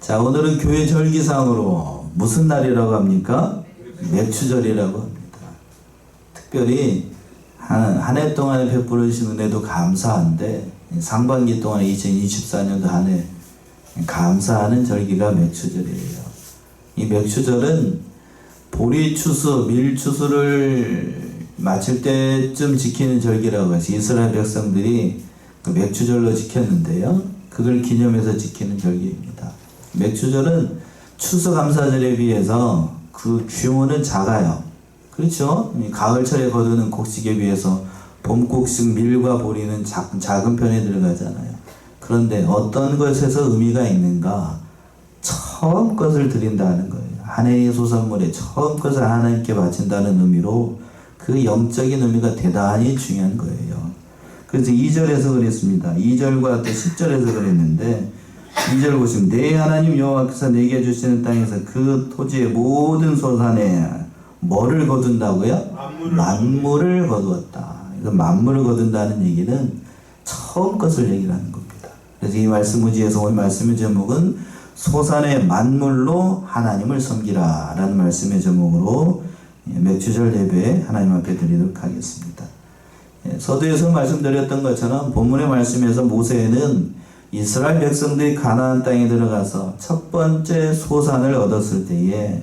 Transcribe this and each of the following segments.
자, 오늘은 교회 절기상으로 무슨 날이라고 합니까? 맥추절이라고 합니다. 특별히 한 해 동안에 베풀으신 은혜도 감사한데 상반기 동안에 2024년도 한 해 감사하는 절기가 맥추절이에요. 이 맥추절은 보리추수, 밀추수를 마칠 때쯤 지키는 절기라고 해서 이스라엘 백성들이 그 맥추절로 지켰는데요. 그걸 기념해서 지키는 절기입니다. 맥추절은 추수감사절에 비해서 그 규모는 작아요. 그렇죠? 가을철에 거두는 곡식에 비해서 봄곡식 밀과 보리는 작은 편에 들어가잖아요. 그런데 어떤 것에서 의미가 있는가? 처음 것을 드린다는 거예요. 한 해의 소산물에 처음 것을 하나님께 바친다는 의미로 그 영적인 의미가 대단히 중요한 거예요. 그래서 2절에서 그랬습니다. 2절과 또 10절에서 그랬는데 2절 보시면 내 하나님 여호와께서 내게 주시는 땅에서 그 토지의 모든 소산에 뭐를 거둔다고요? 만물을 거두었다. 그래서 만물을 거둔다는 얘기는 처음 것을 얘기를 하는 겁니다. 그래서 이 말씀 의지에서 오늘 말씀의 제목은 소산의 만물로 하나님을 섬기라 라는 말씀의 제목으로 맥추절 예배 하나님 앞에 드리도록 하겠습니다. 서두에서 말씀드렸던 것처럼 본문의 말씀에서 모세는 이스라엘 백성들이 가나안 땅에 들어가서 첫 번째 소산을 얻었을 때에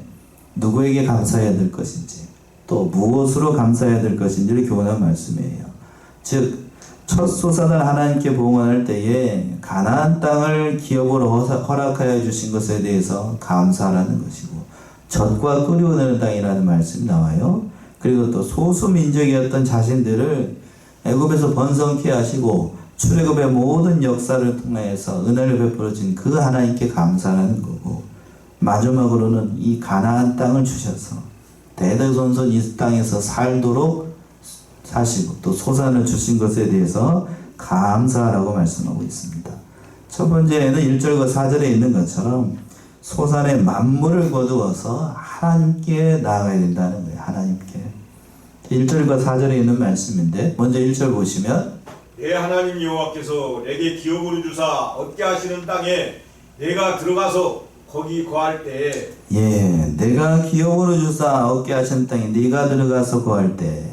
누구에게 감사해야 될 것인지 또 무엇으로 감사해야 될 것인지를 교훈한 말씀이에요. 즉 첫 소산을 하나님께 봉헌할 때에 가나안 땅을 기업으로 허락하여 주신 것에 대해서 감사하라는 것이고 젖과 꿀이 흐르는 땅이라는 말씀이 나와요. 그리고 또 소수민족이었던 자신들을 애굽에서 번성케 하시고 출애굽의 모든 역사를 통해서 은혜를 베풀어 준 그 하나님께 감사하는 거고 마지막으로는 이 가나안 땅을 주셔서 대대손손 이 땅에서 살도록 사시고 또 소산을 주신 것에 대해서 감사하라고 말씀하고 있습니다. 첫 번째는 1절과 4절에 있는 것처럼 소산의 만물을 거두어서 하나님께 나아가야 된다는 거예요. 하나님께. 1절과 4절에 있는 말씀인데 먼저 1절 보시면 내 하나님 여호와께서 내게 기업으로 주사 얻게 하시는 땅에 내가 들어가서 거기 거할 때에 내가 기업으로 주사 얻게 하신 땅에 네가 들어가서 거할 때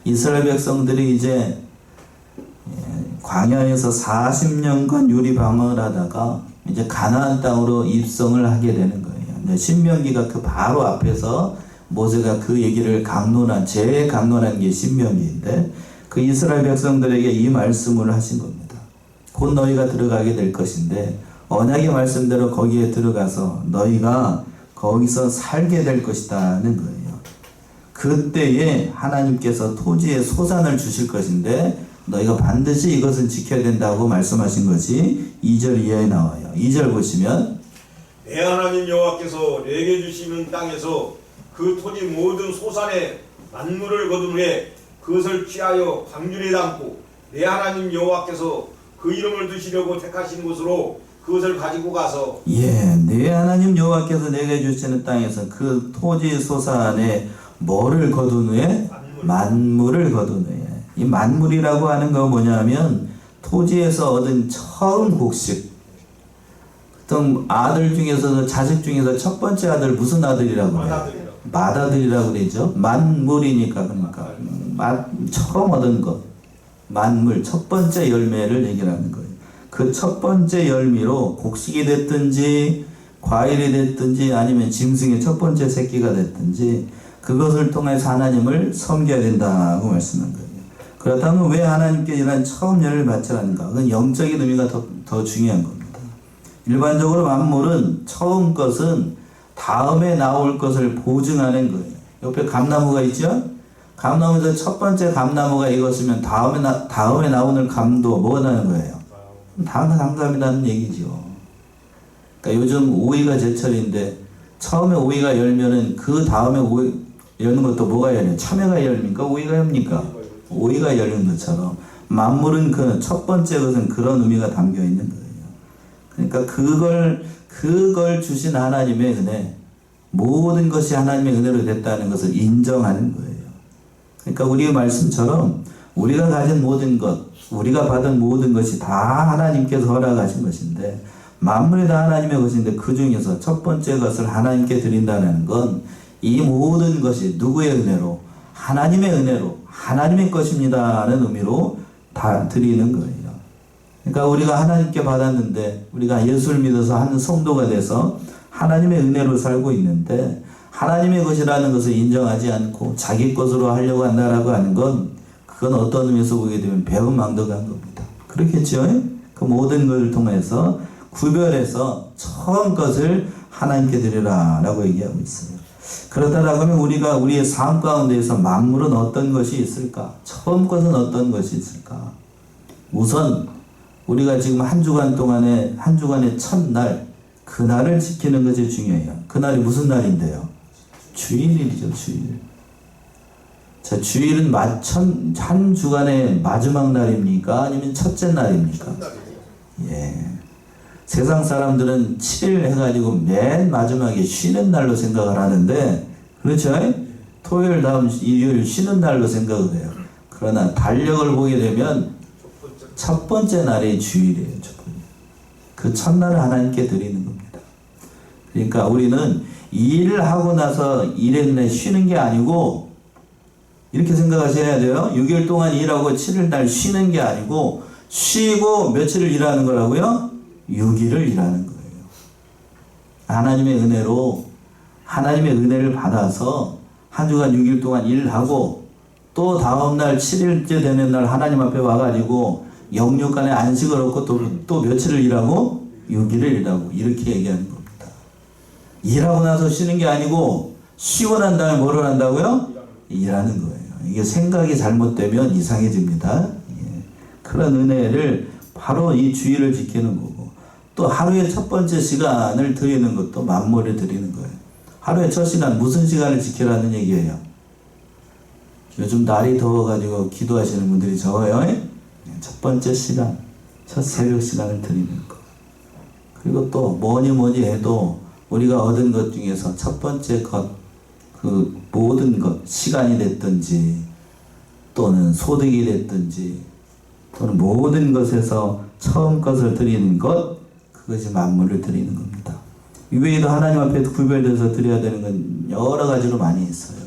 이스라엘 백성들이 이제 광야에서 40년간 유리 방황을 하다가 이제 가나안 땅으로 입성을 하게 되는 거예요. 신명기가 그 바로 앞에서 모세가 그 얘기를 재강론한 게 신명기인데 그 이스라엘 백성들에게 이 말씀을 하신 겁니다. 곧 너희가 들어가게 될 것인데 언약의 말씀대로 거기에 들어가서 너희가 거기서 살게 될 것이다는 거예요. 그때에 하나님께서 토지에 소산을 주실 것인데 너희가 반드시 이것은 지켜야 된다고 말씀하신 것이 2절 이하에 나와요. 2절 보시면 내 하나님 여호와께서 내게 주시는 땅에서 그 토지 모든 소산의 만물을 거둔 후에 그것을 취하여 광준에 담고 내 하나님 여호와께서 그 이름을 두시려고 택하신 곳으로 그것을 가지고 가서 내 하나님 여호와께서 내게 주시는 땅에서 그 토지 소산에 뭐를 거둔 후에? 만물을 거둔 후에. 이 만물이라고 하는 거 뭐냐면 토지에서 얻은 처음 곡식. 어떤 아들 중에서도 자식 중에서 첫 번째 아들 무슨 아들이라고 그래요? 맏아들이라고 그러죠. 만물이니까 그러니까 처음 얻은 것. 만물 첫 번째 열매를 얘기하는 거예요. 그 첫 번째 열매로 곡식이 됐든지 과일이 됐든지 아니면 짐승의 첫 번째 새끼가 됐든지 그것을 통해서 하나님을 섬겨야 된다고 말씀한 거예요. 그렇다면 왜 하나님께 이런 처음 열을 바쳐야 하는가? 그건 영적인 의미가 더 중요한 겁니다. 일반적으로 만물은 처음 것은 다음에 나올 것을 보증하는 거예요. 옆에 감나무가 있죠? 감나무에서 첫 번째 감나무가 익었으면 다음에 나오는 감도 뭐가 나는 거예요? 다음에 감감이라는 얘기죠. 그러니까 요즘 오이가 제철인데 처음에 오이가 열면은 그 다음에 오이 여는 것도 뭐가 열려요? 참외가 열립니까? 오이가 엽니까? 오이가 열리는 것처럼 만물은 그 첫 번째 것은 그런 의미가 담겨 있는 거예요. 그러니까 그걸 주신 하나님의 은혜, 모든 것이 하나님의 은혜로 됐다는 것을 인정하는 거예요. 그러니까 우리의 말씀처럼 우리가 가진 모든 것, 우리가 받은 모든 것이 다 하나님께서 허락하신 것인데 만물이 다 하나님의 것인데 그 중에서 첫 번째 것을 하나님께 드린다는 건 이 모든 것이 누구의 은혜로? 하나님의 은혜로 하나님의 것입니다라는 의미로 다 드리는 거예요. 그러니까 우리가 하나님께 받았는데 우리가 예수를 믿어서 한 성도가 돼서 하나님의 은혜로 살고 있는데 하나님의 것이라는 것을 인정하지 않고 자기 것으로 하려고 한다라고 하는 건 그건 어떤 의미에서 보게 되면 배은망덕한 겁니다. 그렇겠죠? 그 모든 것을 통해서 구별해서 처음 것을 하나님께 드리라라고 얘기하고 있어요. 그렇다라고 하면 우리가 우리의 삶 가운데에서 만물은 어떤 것이 있을까? 처음 것은 어떤 것이 있을까? 우선 우리가 지금 한 주간 동안에 한 주간의 첫날 그날을 지키는 것이 중요해요. 그날이 무슨 날인데요? 주일이죠, 주일. 자, 주일은 한 주간의 마지막 날입니까? 아니면 첫째 날입니까? 예. 세상 사람들은 7일 해가지고 맨 마지막에 쉬는 날로 생각을 하는데, 그렇죠? 토요일 다음 일요일 쉬는 날로 생각을 해요. 그러나 달력을 보게 되면 첫 번째 날이 주일이에요. 그 첫날을 하나님께 드리는 겁니다. 그러니까 우리는 일을 하고 나서 일에 내 쉬는 게 아니고 이렇게 생각하셔야 돼요. 6일 동안 일하고 7일 날 쉬는 게 아니고 쉬고 며칠을 일하는 거라고요? 6일을 일하는 거예요. 하나님의 은혜로 하나님의 은혜를 받아서 한 주간 6일 동안 일하고 또 다음날 7일째 되는 날 하나님 앞에 와가지고 영육간의 안식을 얻고 또 며칠을 일하고 6일을 일하고 이렇게 얘기하는 겁니다. 일하고 나서 쉬는 게 아니고 쉬고 난 다음에 뭐를 한다고요? 일하는 거예요. 이게 생각이 잘못되면 이상해집니다. 예. 그런 은혜를 바로 이 주일을 지키는 거고 또 하루의 첫 번째 시간을 드리는 것도 만물을 드리는 거예요. 하루의 첫 시간 무슨 시간을 지키라는 얘기예요? 요즘 날이 더워가지고 기도하시는 분들이 적어요. 첫 번째 시간, 첫 새벽 시간을 드리는 것. 그리고 또 뭐니 해도 우리가 얻은 것 중에서 첫 번째 것, 그 모든 것, 시간이 됐든지 또는 소득이 됐든지 또는 모든 것에서 처음 것을 드리는 것, 그것이 만물을 드리는 겁니다. 이외에도 하나님 앞에 구별돼서 드려야 되는 건 여러 가지로 많이 있어요.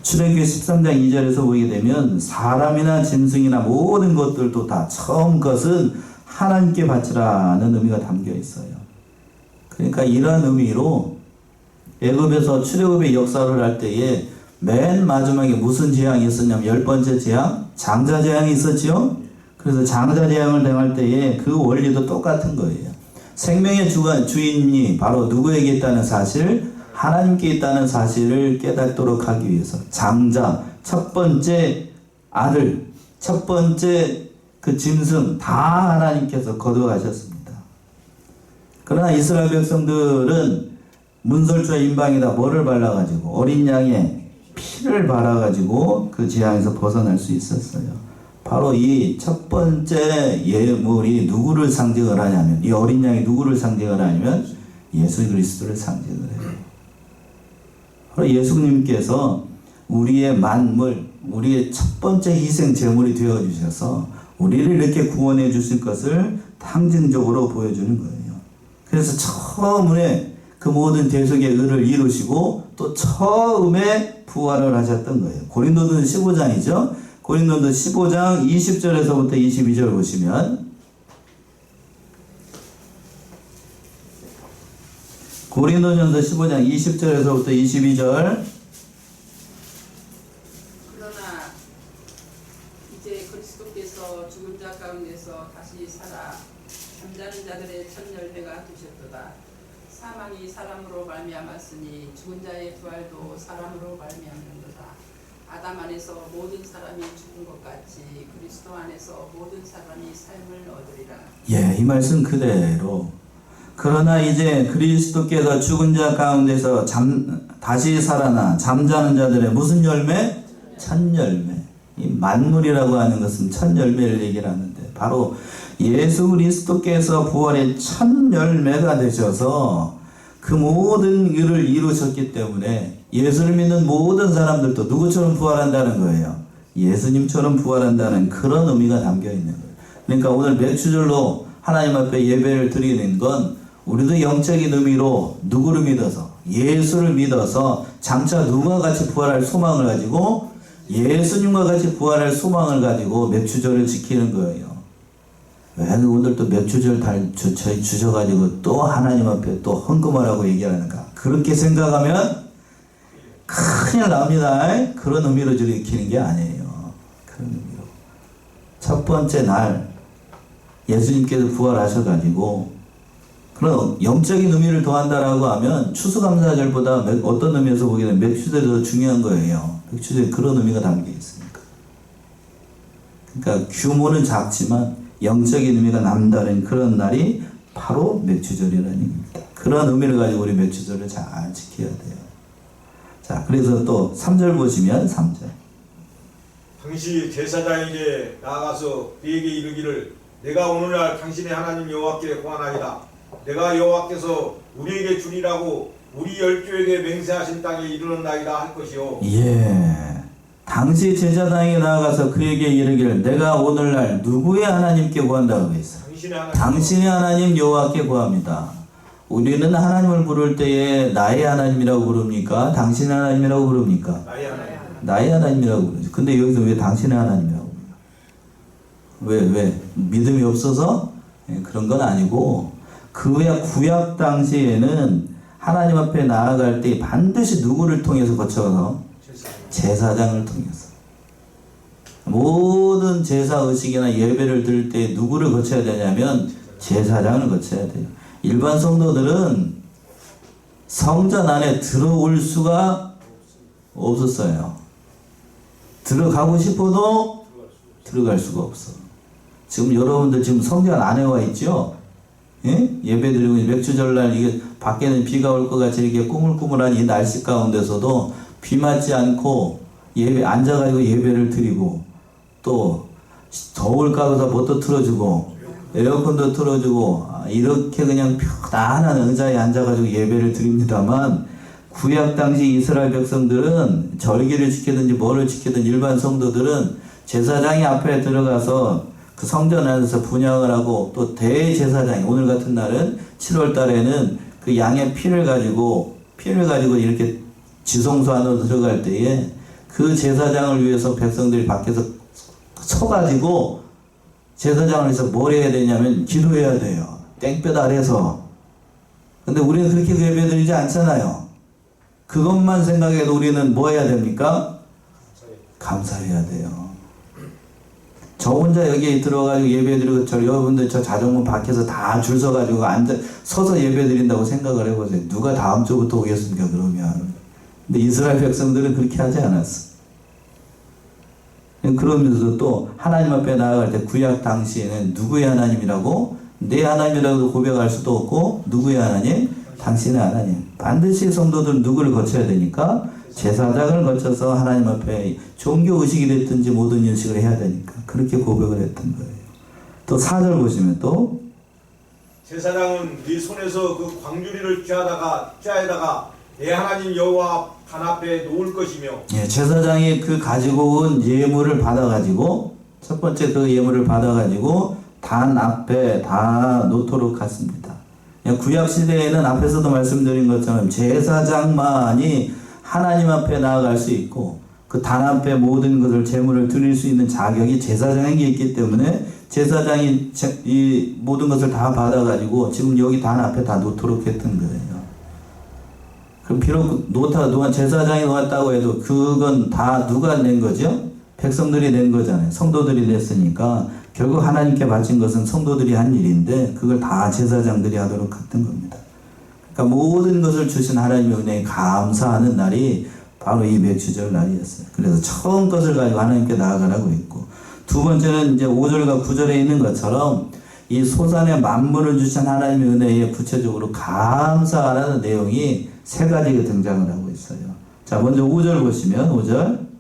출애굽기 13장 2절에서 보게 되면 사람이나 짐승이나 모든 것들도 다 처음 것은 하나님께 바치라는 의미가 담겨 있어요. 그러니까 이러한 의미로 애굽에서 출애굽의 역사를 할 때에 맨 마지막에 무슨 재앙이 있었냐면 10번째 재앙, 장자 재앙이 있었지요. 그래서 장자 재앙을 당할 때에 그 원리도 똑같은 거예요. 생명의 주인이 바로 누구에게 있다는 사실, 하나님께 있다는 사실을 깨닫도록 하기 위해서 장자, 첫 번째 아들, 첫 번째 그 짐승 다 하나님께서 거둬가셨습니다. 그러나 이스라엘 백성들은 문설주와 인방에다 뭐를 발라가지고 어린 양의 피를 발라가지고 그 재앙에서 벗어날 수 있었어요. 바로 이 첫 번째 예물이 누구를 상징을 하냐면 이 어린 양이 누구를 상징을 하냐면 예수 그리스도를 상징을 해요. 바로 예수님께서 우리의 만물, 우리의 첫 번째 희생 제물이 되어 주셔서 우리를 이렇게 구원해 주실 것을 상징적으로 보여주는 거예요. 그래서 처음에 그 모든 대속의 의를 이루시고 또 처음에 부활을 하셨던 거예요. 고린도전 15장이죠. 고린도전 15장 20절에서부터 22절 보시면 고린도전서 15장 20절에서부터 22절 그러나 이제 그리스도께서 죽은 자 가운데서 다시 살아 잠자는 자들의 첫 열매가 되셨도다. 사망이 사람으로 말미암았으니 죽은 자의 부활도 사람으로 말미암는도다. 아담 안에서 모든 사람이 죽은 것 같이 그리스도 안에서 모든 사람이 삶을 얻으리라. 예, 이 말씀 그대로. 그러나 이제 그리스도께서 죽은 자 가운데서 다시 살아나 잠자는 자들의 무슨 열매? 첫 열매. 이 만물이라고 하는 것은 첫 열매를 얘기를 하는데 바로 예수 그리스도께서 부활의 첫 열매가 되셔서 그 모든 일을 이루셨기 때문에 예수를 믿는 모든 사람들도 누구처럼 부활한다는 거예요. 예수님처럼 부활한다는 그런 의미가 담겨 있는 거예요. 그러니까 오늘 몇 주절로 하나님 앞에 예배를 드리는 건 우리도 영적인 의미로 누구를 믿어서 예수를 믿어서 장차 누구와 같이 부활할 소망을 가지고 예수님과 같이 부활할 소망을 가지고 맥추절을 지키는 거예요. 왜 오늘 또 맥추절 주셔가지고 또 하나님 앞에 또 헌금하라고 얘기하는가? 그렇게 생각하면 큰일 납니다. 그런 의미로 지키는 게 아니에요. 그런 의미로. 첫 번째 날 예수님께서 부활하셔가지고 그런 영적인 의미를 더한다라고 하면 추수감사절보다 어떤 의미에서 보기에는 맥추절이 더 중요한 거예요. 맥추절에 그런 의미가 담겨 있으니까. 그러니까 규모는 작지만 영적인 의미가 남다른 그런 날이 바로 맥추절이라는 얘기입니다. 그런 의미를 가지고 우리 맥추절을 잘 지켜야 돼요. 자, 그래서 또 3절 보시면 3절. 당시 제사장에게 나아가서 그에게 이르기를 내가 오늘날 당신의 하나님 여호와께 고하나이다. 내가 여호와께서 우리에게 주리라고 우리 열조에게 맹세하신 땅에 이르렀나이다 할 것이요. 예. 당시 제사장에게 나아가서 그에게 이르기를 내가 오늘날 누구의 하나님께 구한다고 했어요. 당신의 하나님 여호와께 구합니다. 우리는 하나님을 부를 때에 나의 하나님이라고 부릅니까? 당신의 하나님이라고 부릅니까? 나의 하나님이라고 부르죠. 근데 여기서 왜 당신의 하나님이라고 부르죠? 왜? 믿음이 없어서? 그런 건 아니고 구약 당시에는 하나님 앞에 나아갈 때 반드시 누구를 통해서 거쳐서? 제사장을 통해서. 모든 제사의식이나 예배를 드릴 때 누구를 거쳐야 되냐면 제사장을 거쳐야 돼요. 일반 성도들은 성전 안에 들어올 수가 없었어요. 들어가고 싶어도 들어갈 수가 없어. 지금 여러분들 지금 성전 안에 와 있죠? 예? 예배 드리고 맥주절날 이게 밖에는 비가 올 것 같이 이렇게 꾸물꾸물한 이 날씨 가운데서도 비 맞지 않고 예배 앉아가지고 예배를 드리고 또 더울까 봐서 뭣도 틀어주고 에어컨도 틀어주고 이렇게 그냥 편안한 의자에 앉아가지고 예배를 드립니다만 구약 당시 이스라엘 백성들은 절기를 지키든지 뭐를 지키든 일반 성도들은 제사장이 앞에 들어가서 그 성전 안에서 분향을 하고 또 대제사장이 오늘 같은 날은 7월 달에는 그 양의 피를 가지고 이렇게 지성소 안으로 들어갈 때에 그 제사장을 위해서 백성들이 밖에서 서가지고 제사장을 위해서 뭘 해야 되냐면 기도해야 돼요. 땡볕 아래서. 근데 우리는 그렇게 예배드리지 않잖아요. 그것만 생각해도 우리는 뭐 해야 됩니까? 감사해야 돼요. 저 혼자 여기에 들어가지고 예배드리고 여러분들 저 자전거 밖에서 다 줄 서가지고 서서 예배드린다고 생각을 해보세요. 누가 다음 주부터 오겠습니까 그러면. 근데 이스라엘 백성들은 그렇게 하지 않았어. 그러면서 또 하나님 앞에 나아갈 때 구약 당시에는 누구의 하나님이라고? 내 하나님이라고 고백할 수도 없고 누구의 하나님? 당신의 하나님. 반드시 성도들은 누구를 거쳐야 되니까? 제사장을 거쳐서 하나님 앞에 종교의식이 됐든지 모든 인식을 해야 되니까 그렇게 고백을 했던 거예요. 또 4절 보시면 또 제사장은 네 손에서 그 광주리를 쥐어다가 내 하나님 여호와 단 앞에 놓을 것이며. 예, 제사장이 그 가지고 온 예물을 받아가지고 첫 번째 그 예물을 받아가지고 단 앞에 다 놓도록 했습니다. 구약 시대에는 앞에서도 말씀드린 것처럼 제사장만이 하나님 앞에 나아갈 수 있고 그 단 앞에 모든 것을 제물을 드릴 수 있는 자격이 제사장에게 있기 때문에 제사장이 이 모든 것을 다 받아가지고 지금 여기 단 앞에 다 놓도록 했던 거예요. 그럼 비록 제사장이 놓았다고 해도 그건 다 누가 낸 거죠? 백성들이 낸 거잖아요. 성도들이 냈으니까 결국 하나님께 바친 것은 성도들이 한 일인데 그걸 다 제사장들이 하도록 했던 겁니다. 그러니까 모든 것을 주신 하나님의 은혜에 감사하는 날이 바로 이 맥주절 날이었어요. 그래서 처음 것을 가지고 하나님께 나아가라고 했고 두 번째는 이제 5절과 9절에 있는 것처럼 이 소산의 만물을 주신 하나님의 은혜에 구체적으로 감사하라는 내용이 세 가지가 등장을 하고 있어요. 자, 먼저 5절 보시면 5절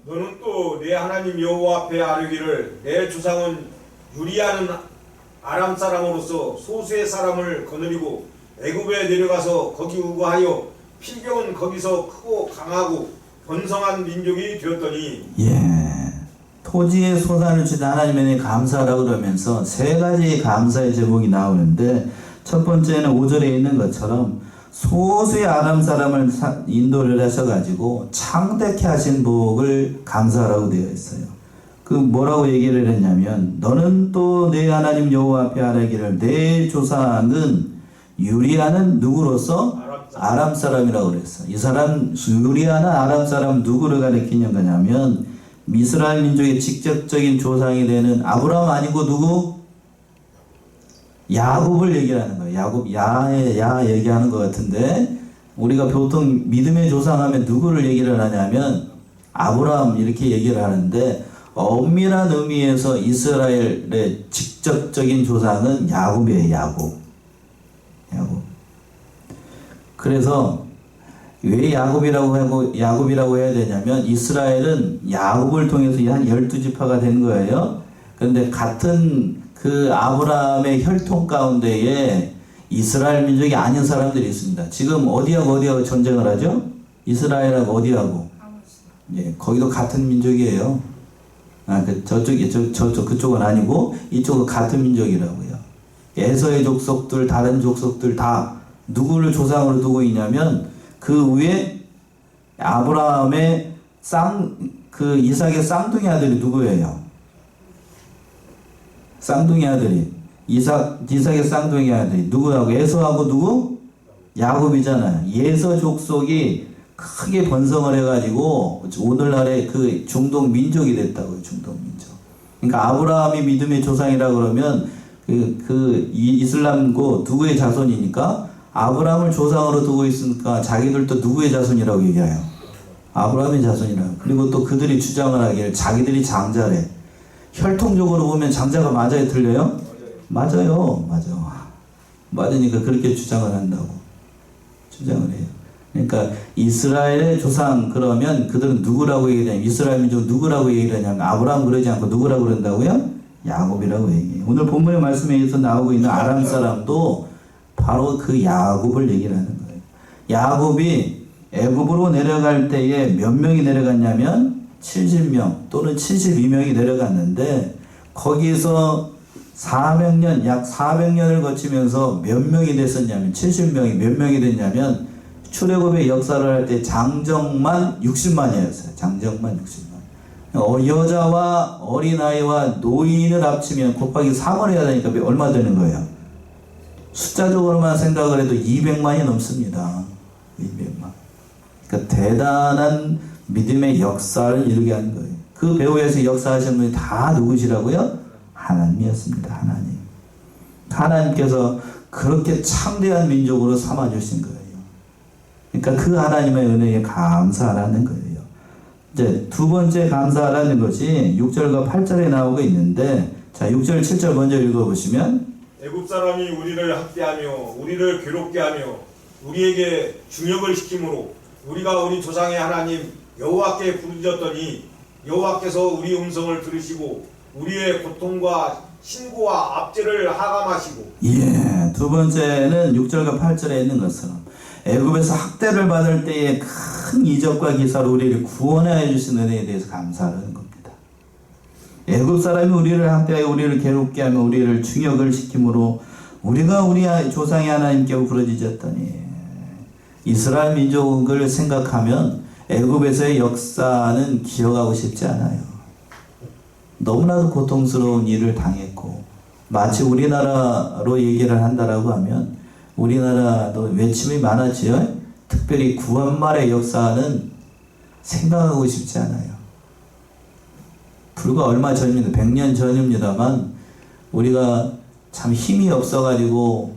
너는 또 내 하나님 여호와 앞에 아뢰기를 내 조상은 유리하는 아람 사람으로서 소수의 사람을 거느리고 애굽에 내려가서 거기 우거하여 필경은 거기서 크고 강하고 번성한 민족이 되었더니. 예, 토지의 소산을 주신 하나님의 감사하라고 그러면서 세 가지 감사의 제목이 나오는데 첫 번째는 5절에 있는 것처럼 소수의 아람 사람을 인도를 하셔가지고 창대케 하신 복을 감사하라고 되어 있어요. 그 뭐라고 얘기를 했냐면 너는 또 내 하나님 여호와 앞에 아뢰기를 내 조상은 유리아는 누구로서? 아람 사람이라고 그랬어. 이 사람 유리아는 아람 사람 누구를 가리키는 거냐면 이스라엘 민족의 직접적인 조상이 되는 아브라함 아니고 누구? 야곱을 얘기하는 거예요. 야곱, 야 얘기하는 것 같은데 우리가 보통 믿음의 조상하면 누구를 얘기를 하냐면 아브라함 이렇게 얘기를 하는데 엄밀한 의미에서 이스라엘의 직접적인 조상은 야곱이에요. 야곱. 그래서 왜 야곱이라고 해야 되냐면 이스라엘은 야곱을 통해서 한 12지파가 된 거예요. 그런데 같은 그 아브라함의 혈통 가운데에 이스라엘 민족이 아닌 사람들이 있습니다. 지금 어디하고 전쟁을 하죠? 이스라엘하고 어디하고? 예, 거기도 같은 민족이에요. 그쪽은 아니고 이쪽은 같은 민족이라고요. 에서의 족속들, 다른 족속들 다 누구를 조상으로 두고 있냐면 그 위에 아브라함의 이삭의 쌍둥이 아들이 누구예요? 쌍둥이 아들이 이삭의 쌍둥이 아들이 누구하고? 에서하고 누구? 야곱이잖아요. 에서 족속이 크게 번성을 해가지고 오늘날의 그 중동 민족이 됐다고요. 중동 민족. 그러니까 아브라함이 믿음의 조상이라 그러면 이슬람고 누구의 자손이니까 아브라함을 조상으로 두고 있으니까 자기들도 누구의 자손이라고 얘기해요? 아브라함의 자손이라고. 그리고 또 그들이 주장을 하기를 자기들이 장자래. 혈통적으로 보면 장자가 맞아요? 틀려요? 맞아요. 맞으니까 그렇게 주장을 한다고. 주장을 해요. 그러니까 이스라엘의 조상 그러면 그들은 누구라고 얘기하냐면 이스라엘 민족 누구라고 얘기하냐면 아브라함 그러지 않고 누구라고 그런다고요? 야곱이라고 얘기해요. 오늘 본문의 말씀에서 나오고 있는 아람 사람도 바로 그 야곱을 얘기를 하는 거예요. 야곱이 애굽으로 내려갈 때에 몇 명이 내려갔냐면 70명 또는 72명이 내려갔는데 거기서 400년, 약 400년을 거치면서 몇 명이 됐었냐면 70명이 몇 명이 됐냐면 출애굽의 역사를 할 때 장정만 60만이었어요. 장정만 60만. 여자와 어린아이와 노인을 합치면 곱하기 3을 해야 되니까 얼마 되는 거예요? 숫자적으로만 생각을 해도 200만이 넘습니다. 200만. 그러니까 대단한 믿음의 역사를 이루게 하는 거예요. 그 배후에서 역사하신 분이 다 누구시라고요? 하나님이었습니다. 하나님. 하나님께서 그렇게 창대한 민족으로 삼아주신 거예요. 그러니까 그 하나님의 은혜에 감사하라는 거예요. 이제 두 번째 감사하라는 것이 6절과 8절에 나오고 있는데, 자, 6절, 7절 먼저 읽어보시면, 애굽 사람이 우리를 학대하며 우리를 괴롭게 하며 우리에게 중역을 시키므로 우리가 우리 조상의 하나님 여호와께 부르짖었더니 여호와께서 우리 음성을 들으시고 우리의 고통과 신고와 압제를 하감하시고. 예, 두 번째는 6절과 8절에 있는 것처럼 애굽에서 학대를 받을 때에 큰 이적과 기사로 우리를 구원하여 주신 은혜에 대해서 감사하는 겁니다. 애굽 사람이 우리를 학대하여 우리를 괴롭게 하며 우리를 중역을 시키므로 우리가 우리 조상의 하나님께 부르짖었더니. 이스라엘 민족을 생각하면 애굽에서의 역사는 기억하고 싶지 않아요. 너무나도 고통스러운 일을 당했고, 마치 우리나라로 얘기를 한다라고 하면 우리나라도 외침이 많았지요. 특별히 구한말의 역사는 생각하고 싶지 않아요. 불과 얼마 전입니다. 100년 전입니다만 우리가 참 힘이 없어가지고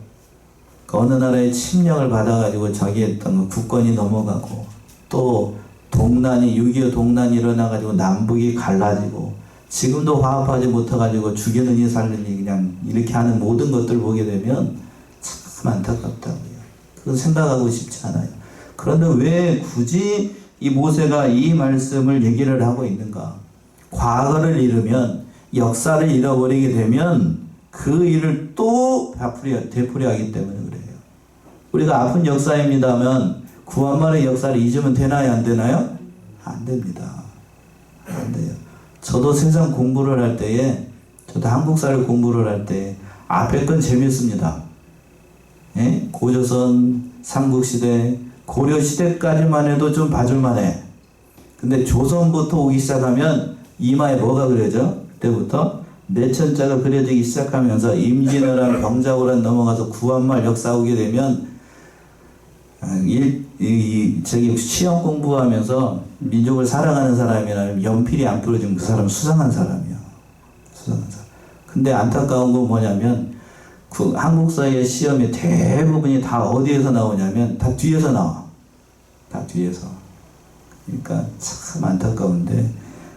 어느 나라의 침략을 받아가지고 저기 했던 국권이 넘어가고 또 동란이 6.25 동란이 일어나가지고 남북이 갈라지고 지금도 화합하지 못해가지고 죽이느니 살느니 그냥 이렇게 하는 모든 것들 보게 되면 참 안타깝다고요. 그건 생각하고 싶지 않아요. 그런데 왜 굳이 이 모세가 이 말씀을 얘기를 하고 있는가? 과거를 잃으면, 역사를 잃어버리게 되면 그 일을 또 되풀이하기 때문에 그래요. 우리가 아픈 역사입니다만 구한말의 역사를 잊으면 되나요? 안 되나요? 안 됩니다. 안 돼요. 저도 세상 공부를 할 때에, 저도 한국사를 공부를 할 때 앞에 건 재밌습니다. 예? 고조선, 삼국시대, 고려시대까지만 해도 좀 봐줄만해. 근데 조선부터 오기 시작하면 이마에 뭐가 그려져? 그때부터 내천자가 그려지기 시작하면서 임진왜란, 병자호란 넘어가서 구한말 역사 오게 되면 저기 시험 공부하면서 민족을 사랑하는 사람이라면 연필이 안 부러지면 그 사람은 수상한 사람이야. 수상한 사람. 근데 안타까운 건 뭐냐면 한국사의 시험의 대부분이 다 어디에서 나오냐면 다 뒤에서 나와. 다 뒤에서. 그러니까 참 안타까운데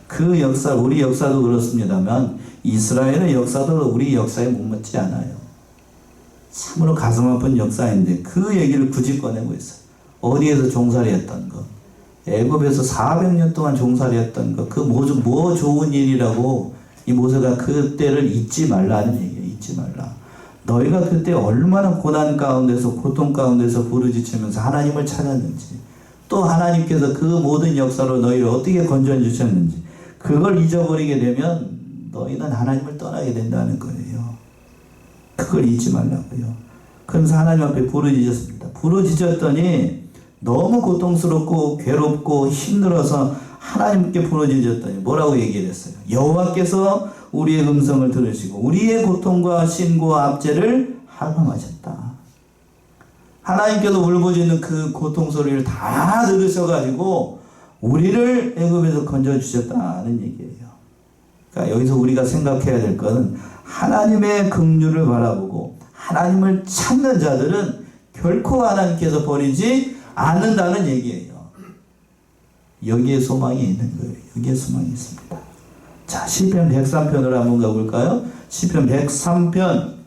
그 역사, 우리 역사도 그렇습니다만 이스라엘의 역사도 우리 역사에 못 맞지 않아요. 참으로 가슴 아픈 역사인데 그 얘기를 굳이 꺼내고 있어요. 어디에서 종살이 했던 거, 애굽에서 400년 동안 종살이 했던 거, 그 뭐 좋은 일이라고 이 모세가 그때를 잊지 말라는 얘기예요. 잊지 말라. 너희가 그때 얼마나 고난 가운데서, 고통 가운데서 부르짖으면서 하나님을 찾았는지, 또 하나님께서 그 모든 역사로 너희를 어떻게 건져 주셨는지, 그걸 잊어버리게 되면 너희는 하나님을 떠나게 된다는 거예요. 그걸 잊지 말라고요. 그러면서 하나님 앞에 부르짖었습니다. 부르짖었더니 너무 고통스럽고 괴롭고 힘들어서 하나님께 부르짖었더니 뭐라고 얘기를 했어요? 여호와께서 우리의 음성을 들으시고 우리의 고통과 신고와 압제를 할망하셨다. 하나님께서 울부짖는 그 고통 소리를 다 들으셔가지고 우리를 애굽에서 건져주셨다는 얘기예요. 그러니까 여기서 우리가 생각해야 될 것은 하나님의 긍휼을 바라보고 하나님을 찾는 자들은 결코 하나님께서 버리지 않는다는 얘기예요. 여기에 소망이 있는 거예요. 여기에 소망이 있습니다. 자, 시편 103편으로 한번 가볼까요? 시편 103편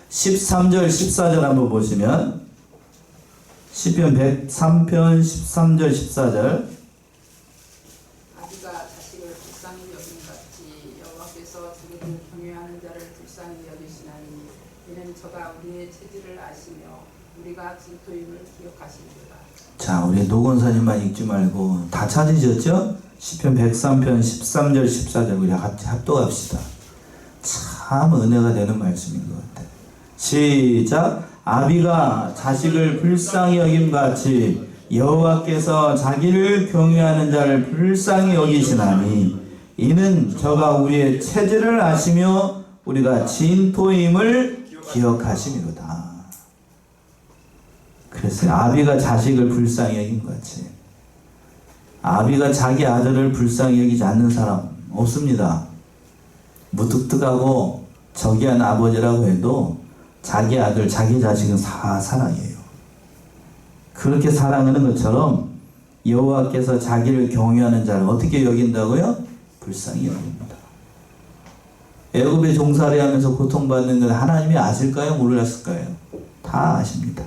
13절 14절 한번 보시면 시편 103편 13절 14절 아비가 자식을 불쌍히 여김같이 여호와께서 자기를 경외하는 자를 불쌍히 여기시나니 이는 저가 우리의 체질을 아시며 우리가 진토임을 기억하시니라. 자, 우리 노건사님만 읽지 말고 다 찾으셨죠? 시편 103편 13절 14절 우리 같이 합독합시다. 참 은혜가 되는 말씀인 것 같아요. 시작. 아비가 자식을 불쌍히 여김같이 여호와께서 자기를 경외하는 자를 불쌍히 여기시나니 이는 저가 우리의 체질을 아시며 우리가 진토임을 기억하심이로다. 그래서 아비가 자식을 불쌍히 여김같이, 아비가 자기 아들을 불쌍히 여기지 않는 사람 없습니다. 무뚝뚝하고 저기한 아버지라고 해도 자기 아들, 자기 자식은 다 사랑해요. 그렇게 사랑하는 것처럼 여호와께서 자기를 경외하는 자를 어떻게 여긴다고요? 불쌍히 여깁니다. 애굽에 종살이 하면서 고통받는 건 하나님이 아실까요? 몰랐을까요? 다 아십니다.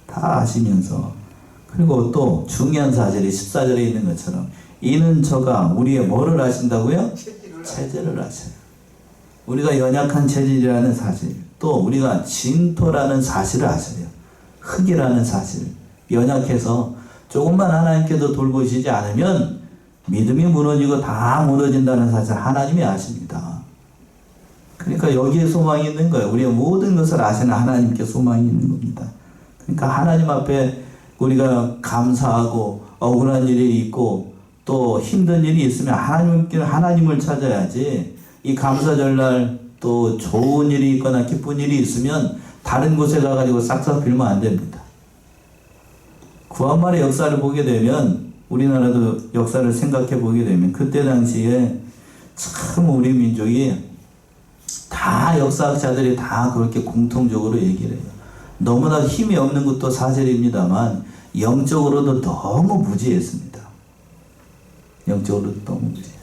다 아시면서, 그리고 또 중요한 사실이 14절에 있는 것처럼 이는 저가 우리의 뭐를 아신다고요? 체질을 아셔요. 우리가 연약한 체질이라는 사실, 또 우리가 진토라는 사실을 아셔요. 흙이라는 사실, 연약해서 조금만 하나님께서 돌보시지 않으면 믿음이 무너지고 다 무너진다는 사실 하나님이 아십니다. 그러니까 여기에 소망이 있는 거예요. 우리의 모든 것을 아시는 하나님께 소망이 있는 겁니다. 그러니까 하나님 앞에 우리가 감사하고 억울한 일이 있고 또 힘든 일이 있으면 하나님을 찾아야지, 이 감사절날 또 좋은 일이 있거나 기쁜 일이 있으면 다른 곳에 가가지고 싹싹 빌면 안 됩니다. 구한말의 역사를 보게 되면, 우리나라도 역사를 생각해 보게 되면 그때 당시에 참 우리 민족이 다 역사학자들이 다 그렇게 공통적으로 얘기를 해요. 너무나 힘이 없는 것도 사실입니다만 영적으로도 너무 무지했습니다. 영적으로도 너무 무지했어요.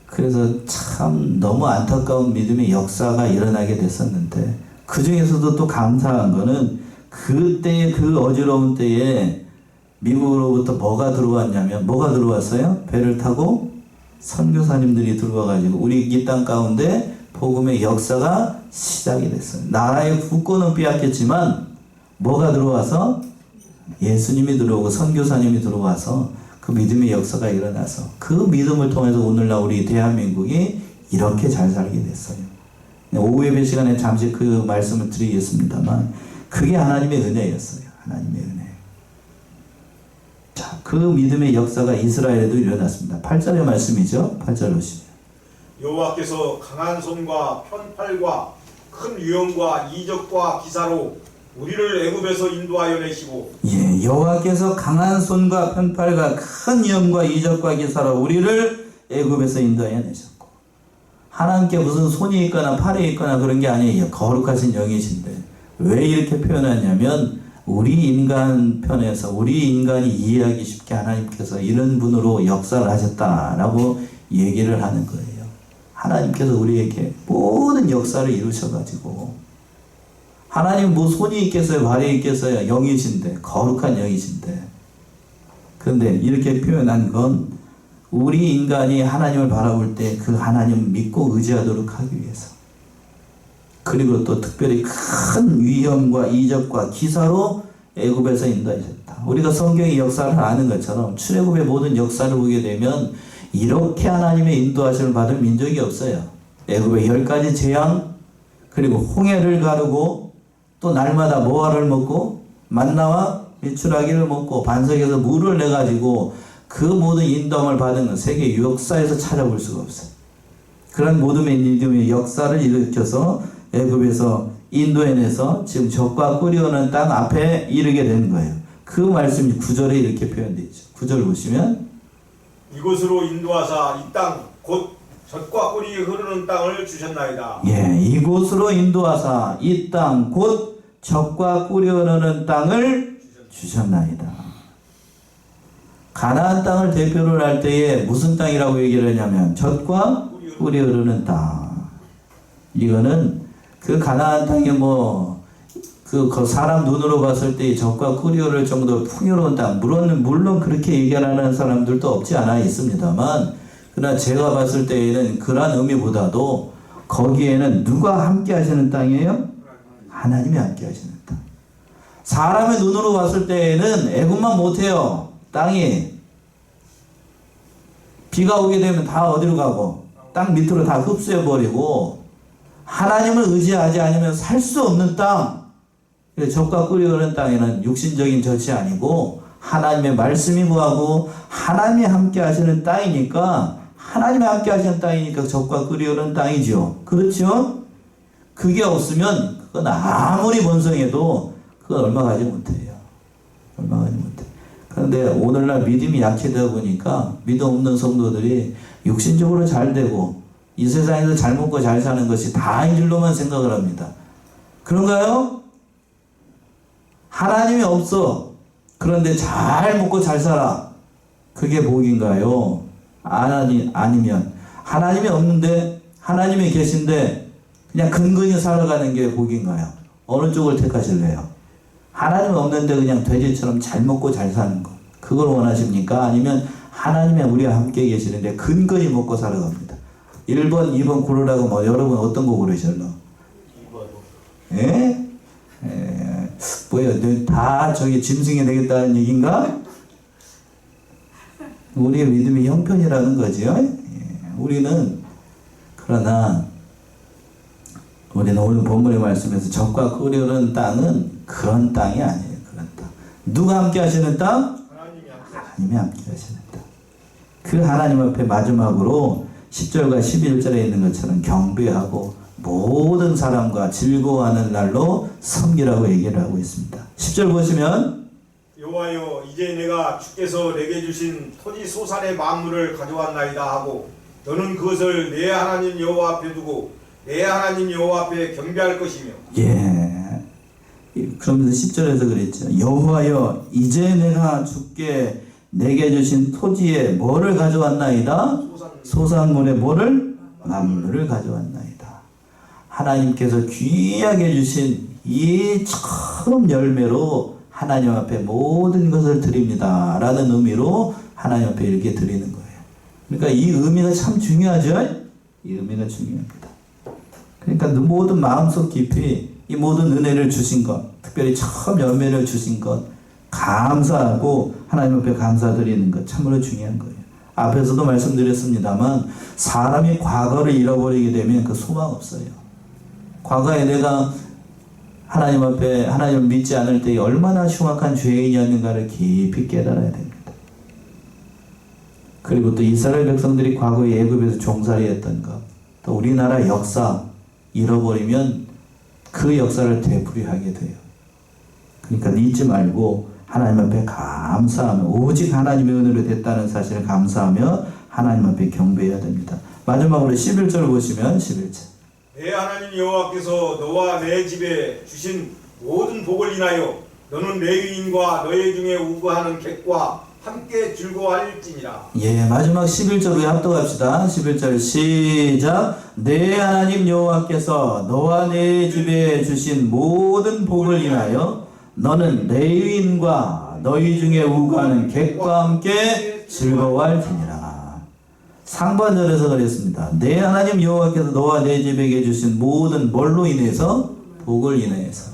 그래서 참 너무 안타까운 믿음의 역사가 일어나게 됐었는데, 그 중에서도 또 감사한 거는 그때의 그 어지러운 때에 미국으로부터 뭐가 들어왔냐면, 뭐가 들어왔어요? 배를 타고 선교사님들이 들어와가지고 우리 이 땅 가운데 복음의 역사가 시작이 됐어요. 나라의 국권은 빼앗겼지만 뭐가 들어와서? 예수님이 들어오고 선교사님이 들어와서 그 믿음의 역사가 일어나서 그 믿음을 통해서 오늘날 우리 대한민국이 이렇게 잘 살게 됐어요. 오후 예배 시간에 잠시 그 말씀을 드리겠습니다만 그게 하나님의 은혜였어요. 하나님의 은혜. 자, 그 믿음의 역사가 이스라엘에도 일어났습니다. 8절의 말씀이죠. 8절 보시죠. 여호와께서 강한 손과 편팔과 큰 위엄과 이적과 기사로 우리를 애굽에서 인도하여 내시고 예, 여호와께서 강한 손과 편팔과 큰 위엄과 이적과 기사로 우리를 애굽에서 인도하여 내셨고, 하나님께 무슨 손이 있거나 팔이 있거나 그런 게 아니에요. 거룩하신 영이신데 왜 이렇게 표현하냐면 우리 인간 편에서 우리 인간이 이해하기 쉽게 하나님께서 이런 분으로 역사를 하셨다라고 얘기를 하는 거예요. 하나님께서 우리에게 모든 역사를 이루셔가지고, 하나님 뭐 손이 있겠어요? 발이 있겠어요? 영이신데, 거룩한 영이신데. 그런데 이렇게 표현한 건 우리 인간이 하나님을 바라볼 때 그 하나님을 믿고 의지하도록 하기 위해서, 그리고 또 특별히 큰 위엄과 이적과 기사로 애굽에서 인도하셨다. 우리가 성경의 역사를 아는 것처럼 출애굽의 모든 역사를 보게 되면 이렇게 하나님의 인도하심을 받은 민족이 없어요. 애굽의 10가지 재앙, 그리고 홍해를 가르고 또 날마다 모아를 먹고 만나와 밀추라기를 먹고 반석에서 물을 내가지고 그 모든 인도함을 받은 건 세계 역사에서 찾아볼 수가 없어요. 그런 모든 믿음의 역사를 일으켜서 애굽에서 인도해내서 지금 적과 끓여오는 땅 앞에 이르게 되는 거예요. 그 말씀이 9절에 이렇게 표현되어 있죠. 9절 보시면 이곳으로 인도하사 이 땅 곧 젖과 꿀이 흐르는 땅을 주셨나이다. 예, 이곳으로 인도하사 이 땅 곧 젖과 꿀이 흐르는 땅을 주셨나이다. 가나안 땅을 대표를 할 때에 무슨 땅이라고 얘기를 하냐면 젖과 꿀이 흐르는 땅. 이거는 그 가나안 땅이 그 사람 눈으로 봤을 때 젖과 꿀이 흐를 정도로 풍요로운 땅. 물론 그렇게 얘기하는 사람들도 없지 않아 있습니다만, 그러나 제가 봤을 때에는 그러한 의미보다도 거기에는 누가 함께 하시는 땅이에요? 하나님이 함께 하시는 땅. 사람의 눈으로 봤을 때에는 애굽만 못해요. 땅이. 비가 오게 되면 다 어디로 가고 땅 밑으로 다 흡수해버리고, 하나님을 의지하지 않으면 살 수 없는 땅. 젖과 꿀이 흐르는 땅에는 육신적인 젖이 아니고 하나님의 말씀이 구하고 하나님이 함께 하시는 땅이니까, 하나님이 함께 하시는 땅이니까 젖과 꿀이 흐르는 땅이죠. 그렇죠? 그게 없으면 그건 아무리 번성해도 그건 얼마 가지 못해요. 얼마 가지 못해요. 그런데 오늘날 믿음이 약해되다 보니까 믿음 없는 성도들이 육신적으로 잘 되고 이 세상에서 잘 먹고 잘 사는 것이 다인 줄로만 생각을 합니다. 그런가요? 하나님이 없어. 그런데 잘 먹고 잘 살아. 그게 복인가요? 아니면 하나님이 없는데 하나님이 계신데 그냥 근근히 살아가는 게 복인가요? 어느 쪽을 택하실래요? 하나님이 없는데 그냥 돼지처럼 잘 먹고 잘 사는 것, 그걸 원하십니까? 아니면 하나님이 우리와 함께 계시는데 근근히 먹고 살아갑니다. 1번, 2번 고르라고 여러분 어떤 거 고르실러? 2번. 예? 뭐예요? 다 저기 짐승이 되겠다는 얘기인가? 우리의 믿음이 형편이라는 거죠. 우리는 그러나 우리는 오늘 본문의 말씀에서 젖과 꿀이 흐르는 땅은 그런 땅이 아니에요. 그런 땅. 누가 함께 하시는 땅? 하나님이 함께 하시는 땅. 그 하나님 앞에 마지막으로 10절과 11절에 있는 것처럼 경배하고 모든 사람과 즐거워하는 날로 섬기라고 얘기를 하고 있습니다. 10절 보시면 여호와여, 이제 내가 주께서 내게 주신 토지 소산의 만물을 가져왔나이다 하고 너는 그것을 내 하나님 여호와 앞에 두고 내 하나님 여호와 앞에 경배할 것이며. 예. 그러면서 10절에서 그랬죠. 여호와여, 이제 내가 주께 내게 주신 토지에 뭐를 가져왔나이다? 소산물에 뭐를? 만물을 가져왔나이다. 하나님께서 귀하게 주신 이 처음 열매로 하나님 앞에 모든 것을 드립니다 라는 의미로 하나님 앞에 이렇게 드리는 거예요. 그러니까 이 의미가 참 중요하죠? 이 의미가 중요합니다. 그러니까 모든 마음속 깊이 이 모든 은혜를 주신 것, 특별히 처음 열매를 주신 것 감사하고 하나님 앞에 감사드리는 것 참으로 중요한 거예요. 앞에서도 말씀드렸습니다만 사람이 과거를 잃어버리게 되면 그 소망 없어요. 과거에 내가 하나님 앞에 하나님을 믿지 않을 때 얼마나 흉악한 죄인이었는가를 깊이 깨달아야 됩니다. 그리고 또 이스라엘 백성들이 과거에 애굽에서 종살이했던 것, 또 우리나라 역사 잃어버리면 그 역사를 되풀이하게 돼요. 그러니까 잊지 말고 하나님 앞에 감사하며 오직 하나님의 은혜로 됐다는 사실을 감사하며 하나님 앞에 경배해야 됩니다. 마지막으로 11절 보시면 11절. 내 하나님 여호와께서 너와 내 집에 주신 모든 복을 인하여 너는 레위인과 너희 중에 우거하는 객과 함께 즐거워할지니라. 예, 마지막 11절 우리 합독합시다. 11절 시작. 내 하나님 여호와께서 너와 내 집에 주신 모든 복을 인하여 너는 레위인과 너희 중에 우거하는 객과 함께 즐거워할지니라. 상반절에서 그랬습니다. 내 하나님 여호와께서 너와 내 집에게 주신 모든 뭘로 인해서? 복을 인해서.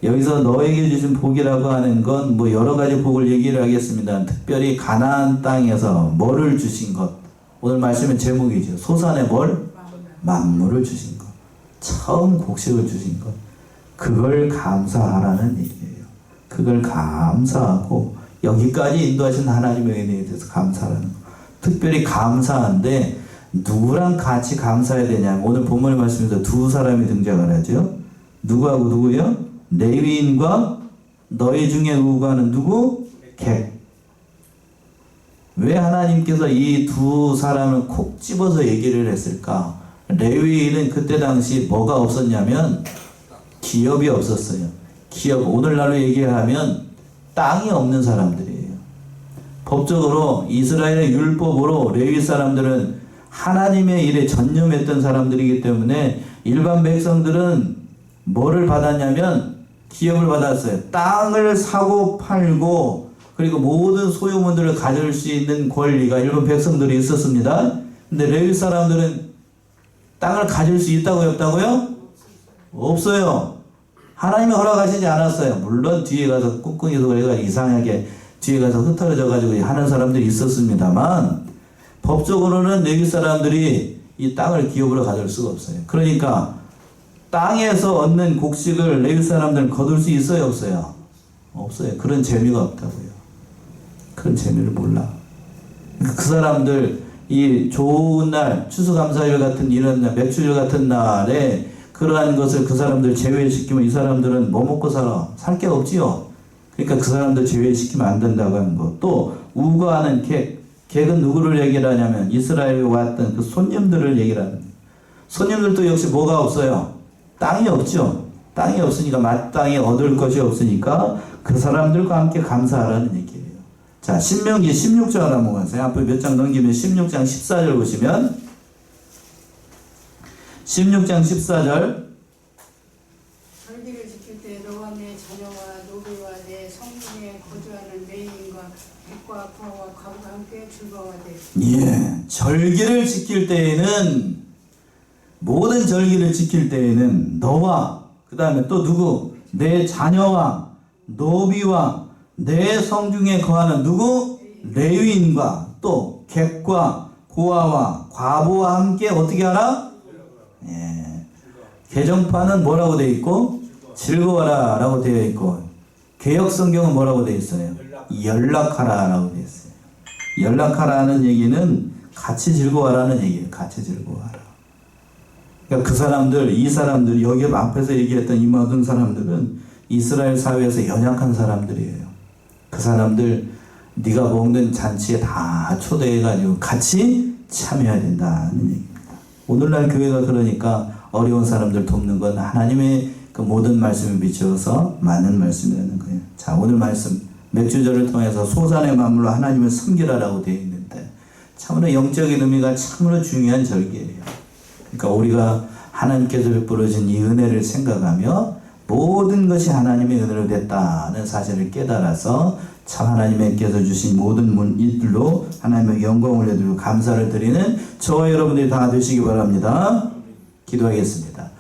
여기서 너에게 주신 복이라고 하는 건 뭐 여러 가지 복을 얘기를 하겠습니다. 특별히 가나안 땅에서 뭐를 주신 것. 오늘 말씀의 제목이죠. 소산의 뭘? 만물을 주신 것. 처음 곡식을 주신 것. 그걸 감사하라는 얘기예요. 그걸 감사하고 여기까지 인도하신 하나님의 은혜에 대해서 감사하라는 것. 특별히 감사한데 누구랑 같이 감사해야 되냐. 오늘 본문의 말씀에서 두 사람이 등장을 하죠. 누구하고 누구요? 레위인과 너희 중에 우거하는 누구? 객. 왜 하나님께서 이 두 사람을 콕 집어서 얘기를 했을까? 레위인은 그때 당시 뭐가 없었냐면 기업이 없었어요. 기업, 오늘날로 얘기하면 땅이 없는 사람들이에요. 법적으로 이스라엘의 율법으로 레위 사람들은 하나님의 일에 전념했던 사람들이기 때문에 일반 백성들은 뭐를 받았냐면 기업을 받았어요. 땅을 사고 팔고 그리고 모든 소유물들을 가질 수 있는 권리가 일반 백성들이 있었습니다. 근데 레위 사람들은 땅을 가질 수 있다고요? 없다고요? 없어요. 하나님이 허락하시지 않았어요. 물론 뒤에 가서 꿍꿍이 소리가 이상하게 뒤에 가서 흩어져 가지고 하는 사람들이 있었습니다만 법적으로는 레위 사람들이 이 땅을 기업으로 가질 수가 없어요. 그러니까 땅에서 얻는 곡식을 레위 사람들은 거둘 수 있어요? 없어요? 없어요. 그런 재미가 없다고요. 그런 재미를 몰라. 그 사람들 이 좋은 날 추수감사일 같은 이런 날 맥주일 같은 날에 그러한 것을 그 사람들 제외시키면 이 사람들은 뭐 먹고 살아? 살 게 없지요. 그러니까 그 사람들 제외시키면 안 된다고 하는 거. 또 우거하는 객. 객은 누구를 얘기를 하냐면 이스라엘에 왔던 그 손님들을 얘기를 하는 거예요. 손님들도 역시 뭐가 없어요? 땅이 없죠. 땅이 없으니까 마땅히 얻을 것이 없으니까 그 사람들과 함께 감사하라는 얘기예요. 자, 신명기 16장 한번 가세요. 앞으로 몇 장 넘기면 16장 14절 보시면 16장 14절 절기를 지킬 때 너와 내 자녀와 노비와 내 성중에 거주하는 레위인과 객과 부하와 과부가 함께 즐거워하되. 예, 절기를 지킬 때에는 모든 절기를 지킬 때에는 너와 그 다음에 또 누구? 내 자녀와 노비와 내 성중에 거하는 누구? 레위인과 또 객과 고아와 과부와 함께 어떻게 하라? 예. 개정판은 뭐라고 되어 있고? 즐거워라 라고 되어 있고 개역성경은 뭐라고 되어 있어요? 연락하라 라고 되어 있어요. 연락하라는 얘기는 같이 즐거워하라는 얘기예요. 같이 즐거워하라. 그러니까 그 사람들, 이 사람들, 여기 앞에서 얘기했던 이 모든 사람들은 이스라엘 사회에서 연약한 사람들이에요. 그 사람들 네가 먹는 잔치에 다 초대해가지고 같이 참여해야 된다는 얘기입니다. 오늘날 교회가 그러니까 어려운 사람들 돕는 건 하나님의 그 모든 말씀을 비추어서 맞는 말씀이라는 거예요. 자, 오늘 말씀 맥주절을 통해서 소산의 만물로 하나님을 섬기라라고 되어 있는데 참으로 영적인 의미가 참으로 중요한 절기예요. 그러니까 우리가 하나님께서 베풀어 주신 이 은혜를 생각하며 모든 것이 하나님의 은혜로 됐다는 사실을 깨달아서 참 하나님께서 주신 모든 일들로 하나님의 영광을 올려드리고 감사를 드리는 저와 여러분들이 다 되시기 바랍니다. 기도하겠습니다.